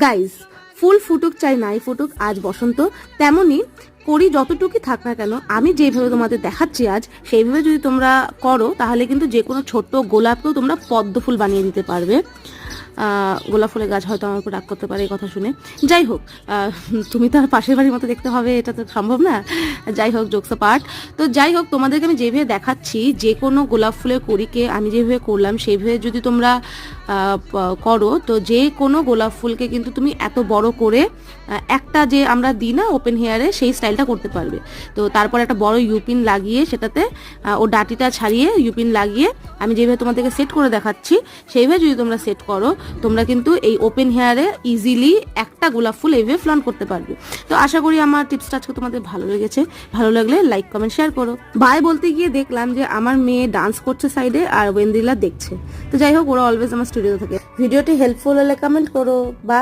Guys, ফুল ফুটুক চাই নাই ফুটুক, আজ বসন্ত। তেমনি করি যতটুকু থাক না কেন, আমি যেভাবে তোমাদের দেখাচ্ছি আজ, সেইভাবে যদি তোমরা করো তাহলে কিন্তু যে কোনো ছোট্ট গোলাপকেও তোমরা পদ্ম ফুল বানিয়ে দিতে পারবে। গোলাপ ফুলের গাছ হয়তো আমার উপর রাগ করতে পারে এই কথা শুনে। যাই হোক, তুমি তো আর পাশের বাড়ির মতো দেখতে হবে, এটা তো সম্ভব না। যাই হোক, জোকস পার্ট। তো যাই হোক, তোমাদেরকে আমি যেভাবে দেখাচ্ছি, যে কোনো গোলাপ ফুলের কড়িকে আমি যেভাবে করলাম সেইভাবে যদি তোমরা করো, তো যে কোনো গোলাপ ফুলকে কিন্তু তুমি এত বড় করে একটা যে আমরা দিই না ওপেন হেয়ারে, সেই স্টাইলটা করতে পারবে। তো তারপর একটা বড় ইউপিন লাগিয়ে সেটাতে ও ডাটিটা ছাড়িয়ে ইউপিন লাগিয়ে আমি যেভাবে তোমাদেরকে সেট করে দেখাচ্ছি সেইভাবে যদি তোমরা সেট করো, তোমরা কিন্তু এই ওপেন হেয়ারে ইজিলি একটা গোলাপ ফুল এইভাবে ফ্লন্ট করতে পারবে। তো আশা করি আমার টিপসটা আজকে তোমাদের ভালো লেগেছে। ভালো লাগলে লাইক কমেন্ট শেয়ার করো। বাই বলতে গিয়ে দেখলাম যে আমার মেয়ে ডান্স করছে সাইডে আর ওয়েন্দ্রিলা দেখছে। তো যাই হোক, ওরা অলওয়েজ আমার স্টুডিওতে থাকে। ভিডিওটি হেল্পফুল হলে কমেন্ট করো। বাই।